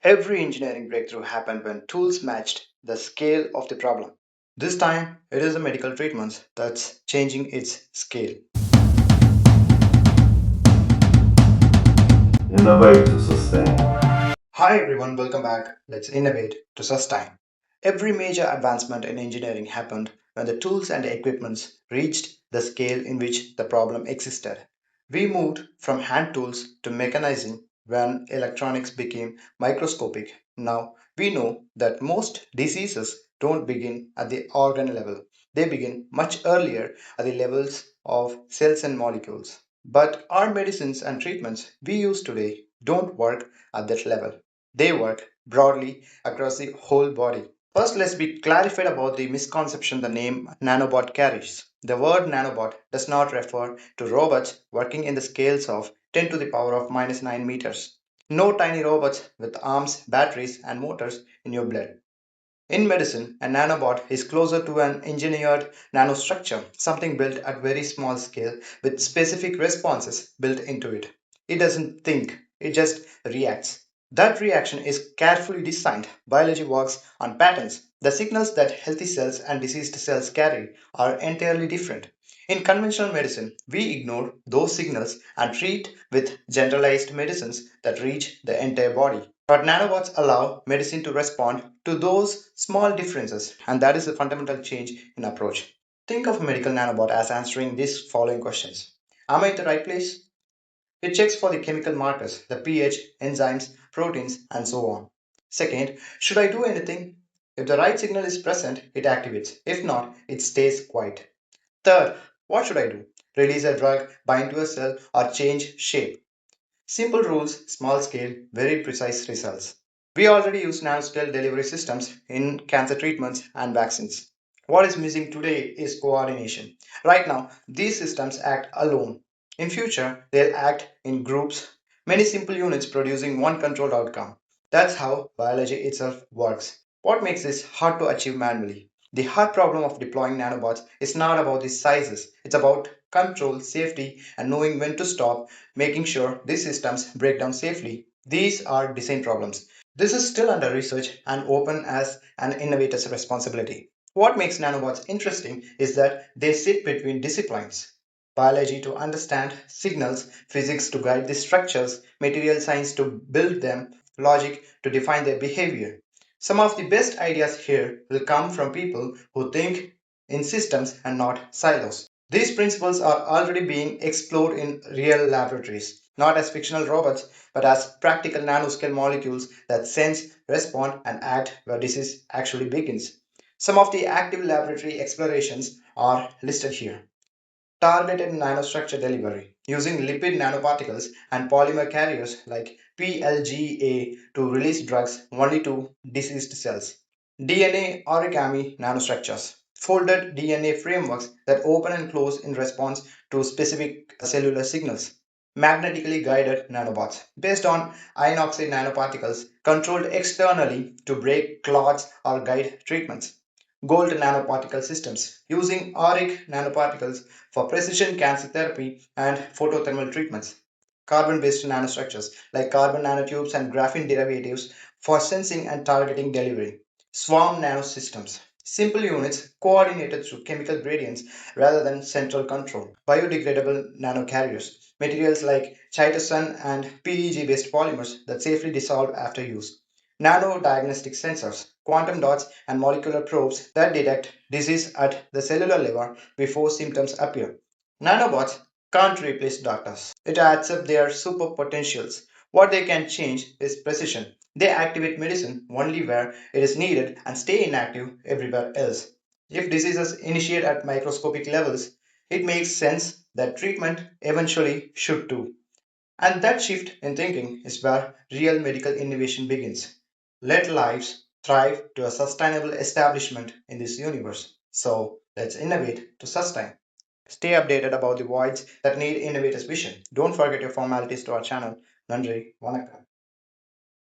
Every engineering breakthrough happened when tools matched the scale of the problem. This time, it is the medical treatments that's changing its scale. Innovate to sustain. Hi everyone, welcome back. Let's innovate to sustain. Every major advancement in engineering happened when the tools and equipments reached the scale in which the problem existed. We moved from hand tools to mechanizing when electronics became microscopic. Now we know that most diseases don't begin at the organ level, they begin much earlier at the levels of cells and molecules. But our medicines and treatments we use today don't work at that level. They work broadly across the whole body. First, let's be clarified about the misconception the name nanobot carries. The word nanobot does not refer to robots working in the scales of 10 to the power of minus 9 meters. No tiny robots with arms, batteries, and motors in your blood. In medicine, a nanobot is closer to an engineered nanostructure, something built at very small scale with specific responses built into it. It doesn't think, it just reacts. That reaction is carefully designed. Biology works on patterns. The signals that healthy cells and diseased cells carry are entirely different. In conventional medicine, we ignore those signals and treat with generalized medicines that reach the entire body. But nanobots allow medicine to respond to those small differences, and that is a fundamental change in approach. Think of a medical nanobot as answering these following questions. Am I in the right place? It checks for the chemical markers, the pH, enzymes, proteins, and so on. Second, should I do anything? If the right signal is present, it activates. If not, it stays quiet. Third, what should I do? Release a drug, bind to a cell, or change shape? Simple rules, small scale, very precise results. We already use nano-scale delivery systems in cancer treatments and vaccines. What is missing today is coordination. Right now, these systems act alone. In future, they'll act in groups, many simple units producing one controlled outcome. That's how biology itself works. What makes this hard to achieve manually? The hard problem of deploying nanobots is not about the sizes, it's about control, safety, and knowing when to stop, making sure these systems break down safely. These are design problems. This is still under research and open as an innovator's responsibility. What makes nanobots interesting is that they sit between disciplines. Biology to understand signals, physics to guide the structures, material science to build them, logic to define their behavior. Some of the best ideas here will come from people who think in systems and not silos. These principles are already being explored in real laboratories, not as fictional robots, but as practical nanoscale molecules that sense, respond, and act where disease actually begins. Some of the active laboratory explorations are listed here. Targeted nanostructure delivery using lipid nanoparticles and polymer carriers like PLGA to release drugs only to diseased cells. DNA-origami nanostructures, folded DNA frameworks that open and close in response to specific cellular signals. Magnetically guided nanobots based on iron oxide nanoparticles controlled externally to break clots or guide treatments. Gold nanoparticle systems using auric nanoparticles for precision cancer therapy and photothermal treatments. Carbon based nanostructures like carbon nanotubes and graphene derivatives for sensing and targeting delivery. Swarm nanosystems. Simple units coordinated through chemical gradients rather than central control. Biodegradable nanocarriers. Materials like chitosan and PEG based polymers that safely dissolve after use. Nano-diagnostic sensors, quantum dots, and molecular probes that detect disease at the cellular level before symptoms appear. Nanobots can't replace doctors. It adds up their super potentials. What they can change is precision. They activate medicine only where it is needed and stay inactive everywhere else. If diseases initiate at microscopic levels, it makes sense that treatment eventually should too. And that shift in thinking is where real medical innovation begins. Let lives thrive to a sustainable establishment in this universe. So let's innovate to sustain. Stay updated about the voids that need innovators' vision. Don't forget your formalities to our channel. Nandri, Vanakkam.